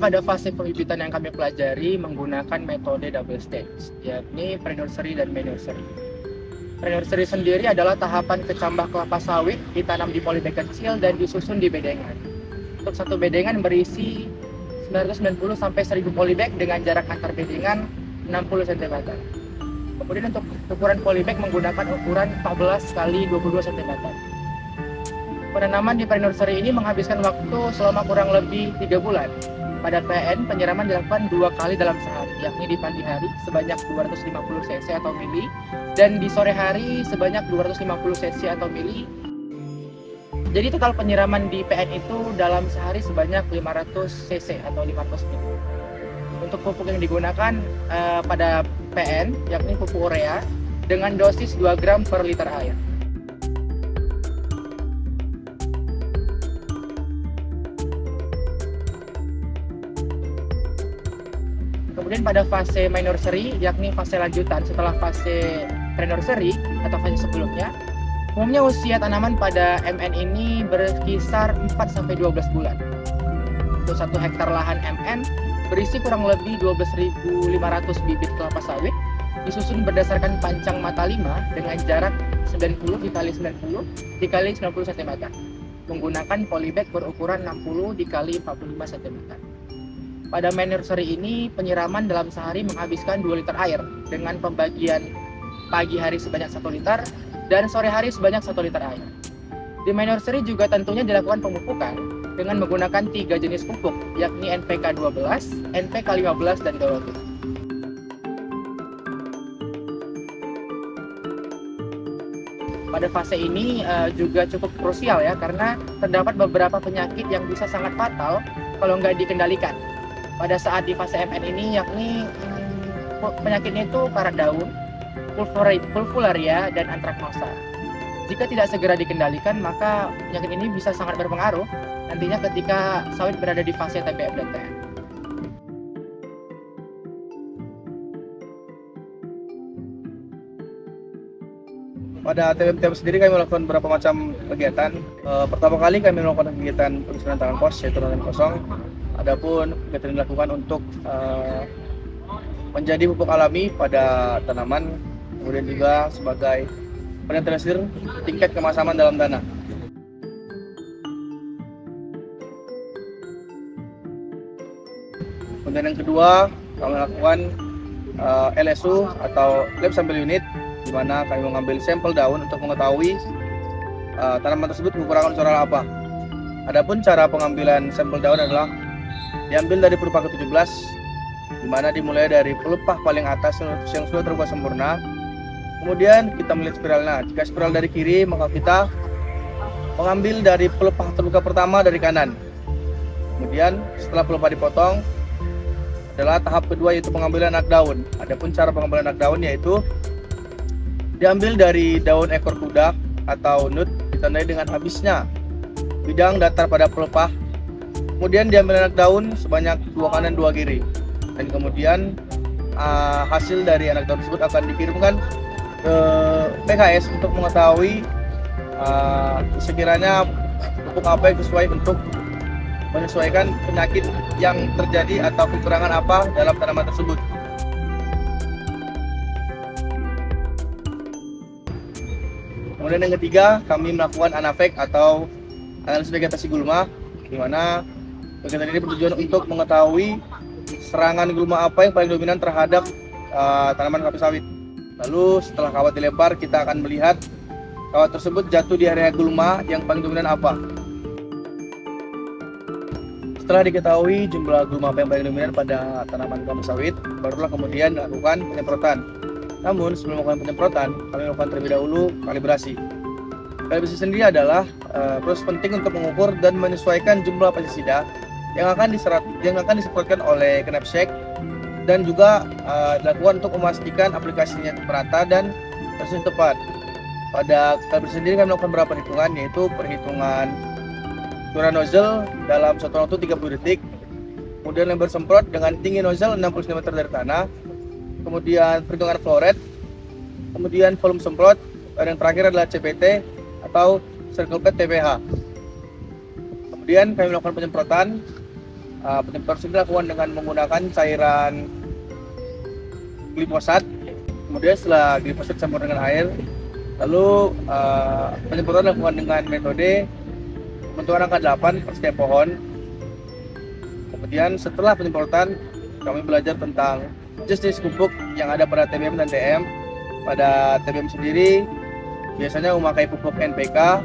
pada fase pembibitan yang kami pelajari menggunakan metode double stage, yakni pre-nursery dan main-nursery. Pre-nursery sendiri adalah tahapan kecambah kelapa sawit ditanam di polybag kecil dan disusun di bedengan. Untuk satu bedengan berisi 990 sampai 1000 polybag dengan jarak antar bedengan 60 cm. Kemudian untuk ukuran polybag menggunakan ukuran 14 x 22 cm. Penanaman di pre-nursery ini menghabiskan waktu selama kurang lebih 3 bulan. Pada PN, penyiraman dilakukan 2 kali dalam sehari, yakni di pagi hari sebanyak 250 cc atau mili, dan di sore hari sebanyak 250 cc atau mili. Jadi total penyiraman di PN itu dalam sehari sebanyak 500 cc atau 500 mili. Untuk pupuk yang digunakan pada PN, yakni pupuk urea, dengan dosis 2 gram per liter air. Kemudian pada fase main nursery, yakni fase lanjutan setelah fase pre-nursery atau fase sebelumnya, umumnya usia tanaman pada MN ini berkisar 4-12 bulan. Untuk 1 hektar lahan MN berisi kurang lebih 12.500 bibit kelapa sawit, disusun berdasarkan pancang mata 5 dengan jarak 90 x 90 x 90 cm, menggunakan polybag berukuran 60 x 45 cm. Pada main nursery ini, penyiraman dalam sehari menghabiskan 2 liter air dengan pembagian pagi hari sebanyak 1 liter dan sore hari sebanyak 1 liter air. Di main nursery juga tentunya dilakukan pemupukan dengan menggunakan 3 jenis pupuk, yakni NPK 12, NPK 15, dan Dolotur. Pada fase ini juga cukup krusial ya, karena terdapat beberapa penyakit yang bisa sangat fatal kalau nggak dikendalikan. Pada saat di fase MN ini, yakni penyakitnya itu karat daun, pulvularia, dan antraknosa. Jika tidak segera dikendalikan, maka penyakit ini bisa sangat berpengaruh nantinya ketika sawit berada di fase TBM dan TN. Pada TBM sendiri kami melakukan beberapa macam kegiatan. Pertama kali kami melakukan kegiatan penyusunan tangan pos, yaitu tangan kosong. Adapun kegiatan yang dilakukan untuk menjadi pupuk alami pada tanaman, kemudian juga sebagai penetrasi tingkat kemasaman dalam tanah. Kemudian yang kedua, kami lakukan LSU atau lab sample unit, di mana kami mengambil sampel daun untuk mengetahui tanaman tersebut kekurangan unsur apa. Adapun cara pengambilan sampel daun adalah diambil dari pelepah ke-17, di mana dimulai dari pelepah paling atas yang sudah terbuat sempurna. Kemudian kita melihat spiralnya. Jika spiral dari kiri, maka kita mengambil dari pelepah terbuka pertama dari kanan. Kemudian setelah pelepah dipotong, adalah tahap kedua, yaitu pengambilan anak daun. Adapun cara pengambilan anak daun yaitu diambil dari daun ekor kuda atau nut, ditandai dengan habisnya bidang datar pada pelepah. Kemudian diambil anak daun sebanyak 2 kanan 2 kiri, dan kemudian hasil dari anak daun tersebut akan dikirimkan ke PKS untuk mengetahui sekiranya pupuk apa yang sesuai untuk menyesuaikan penyakit yang terjadi atau kekurangan apa dalam tanaman tersebut. Kemudian yang ketiga, kami melakukan anafek atau analisis vegetasi gulma, di mana kegiatan ini bertujuan untuk mengetahui serangan gulma apa yang paling dominan terhadap tanaman kelapa sawit. Lalu setelah kawat dilebar, kita akan melihat kawat tersebut jatuh di area gulma yang paling dominan apa. Setelah diketahui jumlah gulma apa yang paling dominan pada tanaman kelapa sawit, barulah kemudian dilakukan penyemprotan. Namun sebelum melakukan penyemprotan, kami lakukan terlebih dahulu kalibrasi. Kalibrasi sendiri adalah proses penting untuk mengukur dan menyesuaikan jumlah pestisida yang akan disemprotkan oleh knapsack, dan juga dilakukan untuk memastikan aplikasinya merata dan persis tepat. Pada kalibrasi sendiri kami melakukan beberapa perhitungan, yaitu perhitungan curah nozzle dalam satu waktu 30 detik, kemudian lebar semprot dengan tinggi nozzle 60 cm dari tanah, kemudian perhitungan flow rate, kemudian volume semprot, dan yang terakhir adalah CPT atau Circle Pad TPH. Kemudian kami melakukan penyemprotan Penyemprotan sendiri dilakukan dengan menggunakan cairan glifosat. Kemudian setelah glifosat dicampur dengan air, lalu penyemprotan dilakukan dengan metode pembentukan angka 8 per setiap pohon. Kemudian setelah penyemprotan, kami belajar tentang jenis pupuk yang ada pada TBM dan TM. Pada TBM sendiri biasanya memakai pupuk NPK,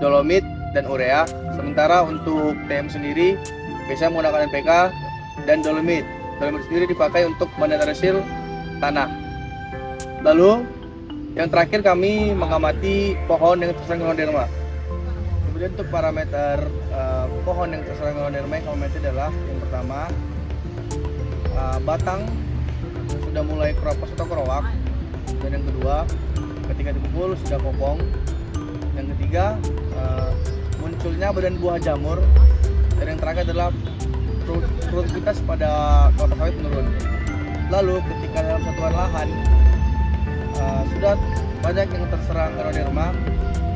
dolomit, dan urea. Sementara untuk TM sendiri biasanya menggunakan NPK dan dolomit. Dolomit sendiri dipakai untuk menetralisir tanah. Lalu yang terakhir kami mengamati pohon yang terserang Ganoderma. Kemudian untuk parameter pohon yang terserang Ganoderma yang kami amati adalah yang pertama, batang sudah mulai keropos atau kerowak, dan yang kedua ketika dipukul sudah kopong, yang ketiga munculnya badan buah jamur, dan yang terakhir adalah produktivitas pada kelapa sawit menurun. Lalu ketika dalam satuan lahan sudah banyak yang terserang Ganoderma,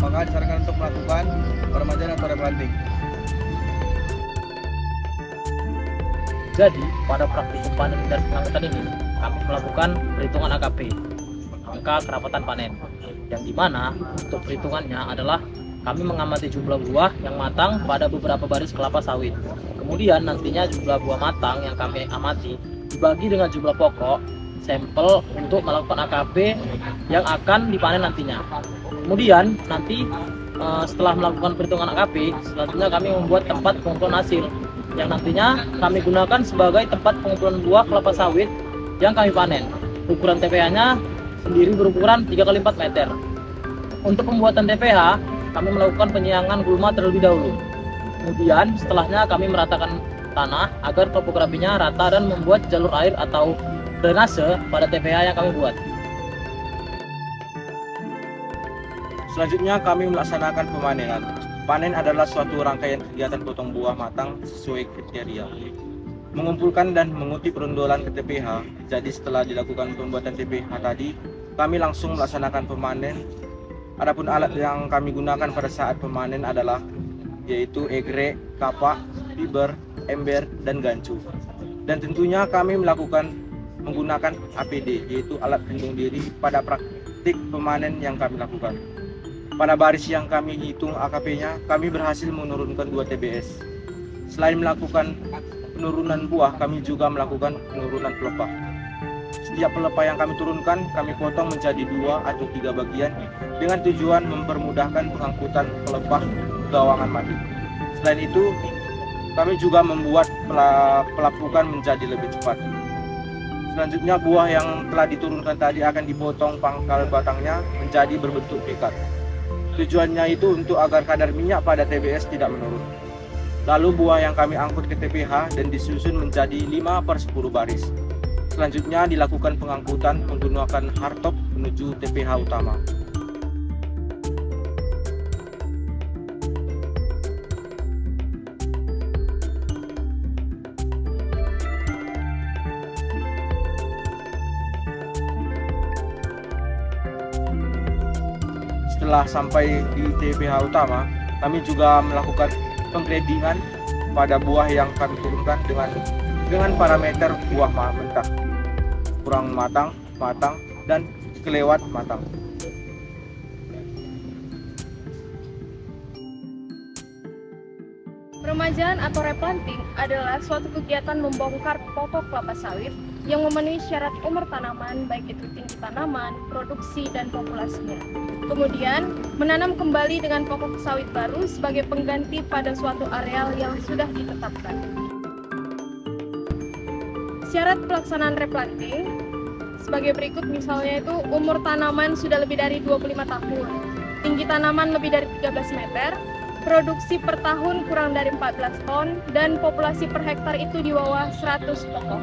maka disarankan untuk melakukan peremajaan atau replanting. Jadi, pada praktik panen dan pengangkutan ini, kami melakukan perhitungan AKP, angka kerapatan panen, yang dimana untuk perhitungannya adalah kami mengamati jumlah buah yang matang pada beberapa baris kelapa sawit. Kemudian nantinya jumlah buah matang yang kami amati dibagi dengan jumlah pokok sampel untuk melakukan AKP yang akan dipanen nantinya. Kemudian nanti setelah melakukan perhitungan AKP, selanjutnya kami membuat tempat pengumpulan hasil yang nantinya kami gunakan sebagai tempat pengumpulan buah kelapa sawit yang kami panen. Ukuran TPH-nya sendiri berukuran 3x4 meter. Untuk pembuatan TPH, kami melakukan penyiangan gulma terlebih dahulu. Kemudian setelahnya kami meratakan tanah agar topografinya rata dan membuat jalur air atau drainase pada TPH yang kami buat. Selanjutnya kami melaksanakan pemanenan. Panen adalah suatu rangkaian kegiatan potong buah matang sesuai kriteria. Mengumpulkan dan mengutip rondolan ke TPH. Jadi setelah dilakukan pembuatan TPH tadi, kami langsung melaksanakan pemanen. Adapun alat yang kami gunakan pada saat pemanen adalah yaitu egrek, kapak, fiber, ember, dan gancu. Dan tentunya kami menggunakan APD, yaitu alat pelindung diri pada praktik pemanen yang kami lakukan. Pada baris yang kami hitung AKP-nya, kami berhasil menurunkan 2 TBS. Selain melakukan penurunan buah, kami juga melakukan penurunan pelepah. Setiap pelepah yang kami turunkan, kami potong menjadi 2 atau 3 bagian dengan tujuan mempermudahkan pengangkutan pelepah ke gawangan madu. Selain itu, kami juga membuat pelapukan menjadi lebih cepat. Selanjutnya, buah yang telah diturunkan tadi akan dipotong pangkal batangnya menjadi berbentuk pikat. Tujuannya itu untuk agar kadar minyak pada TBS tidak menurun. Lalu buah yang kami angkut ke TPH dan disusun menjadi 5/10 baris. Selanjutnya dilakukan pengangkutan menggunakan hardtop menuju TPH utama. Setelah sampai di TPH utama, kami juga melakukan penggradingan pada buah yang kami turunkan dengan parameter buah mentah, kurang matang, dan kelewat matang. Peremajaan atau replanting adalah suatu kegiatan membongkar pokok kelapa sawit yang memenuhi syarat umur tanaman, baik itu tinggi tanaman, produksi, dan populasinya. Kemudian, menanam kembali dengan pokok sawit baru sebagai pengganti pada suatu areal yang sudah ditetapkan. Syarat pelaksanaan replanting sebagai berikut, misalnya itu umur tanaman sudah lebih dari 25 tahun, tinggi tanaman lebih dari 13 meter, produksi per tahun kurang dari 14 ton, dan populasi per hektar itu di bawah 100 pokok.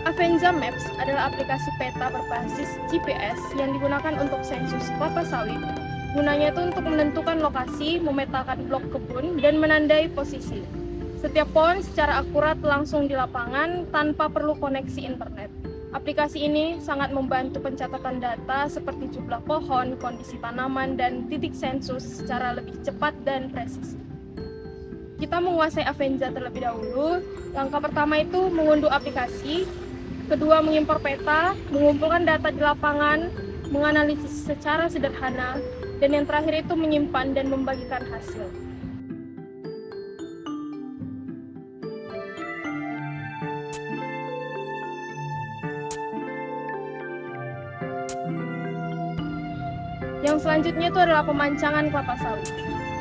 Avenza Maps adalah aplikasi peta berbasis GPS yang digunakan untuk sensus kelapa sawit. Gunanya itu untuk menentukan lokasi, memetakan blok kebun, dan menandai posisi. Setiap pohon secara akurat langsung di lapangan tanpa perlu koneksi internet. Aplikasi ini sangat membantu pencatatan data seperti jumlah pohon, kondisi tanaman, dan titik sensus secara lebih cepat dan presisi. kita menguasai Avenza terlebih dahulu. Langkah pertama itu mengunduh aplikasi, kedua mengimpor peta, mengumpulkan data di lapangan, menganalisis secara sederhana, dan yang terakhir itu menyimpan dan membagikan hasil. Yang selanjutnya itu adalah pemancangan kelapa sawit.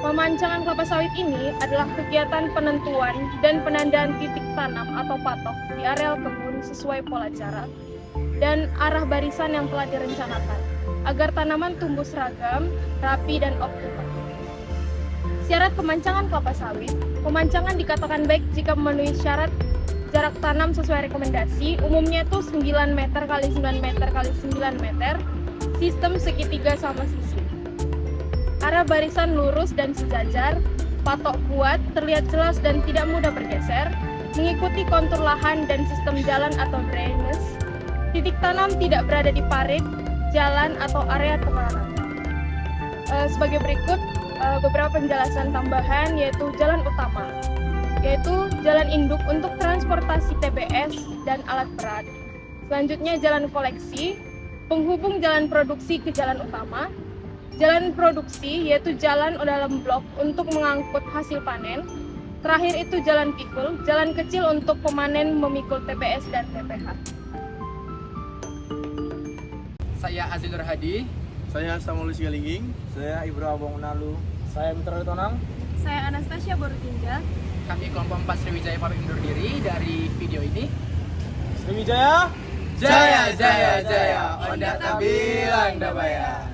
Pemancangan kelapa sawit ini adalah kegiatan penentuan dan penandaan titik tanam atau patok di areal kebun sesuai pola jarak dan arah barisan yang telah direncanakan agar tanaman tumbuh seragam, rapi, dan optimal. Syarat pemancangan kelapa sawit: pemancangan dikatakan baik jika memenuhi syarat jarak tanam sesuai rekomendasi, umumnya itu 9 meter x 9 meter x 9 meter, sistem segitiga sama sisi. Arah barisan lurus dan sejajar, patok kuat, terlihat jelas dan tidak mudah bergeser, mengikuti kontur lahan dan sistem jalan atau drainase. Titik tanam tidak berada di parit, jalan atau area terlarang. Sebagai berikut beberapa penjelasan tambahan, yaitu jalan utama, yaitu jalan induk untuk transportasi TBS dan alat berat. Selanjutnya jalan koleksi, penghubung jalan produksi ke jalan utama. Jalan produksi yaitu jalan dalam blok untuk mengangkut hasil panen. Terakhir itu jalan pikul, jalan kecil untuk pemanen memikul TBS dan TPH. Saya Azizur Hadi. Saya Samuel Galingging. Saya Ibra Abong Nalu. Saya Mitra Tonang. Saya Anastasia Borutinja. Kami kelompok 4 Sriwijaya pamit undur diri dari video ini. Sriwijaya Jaya, jaya, jaya, Onda tak bilang dah bayar.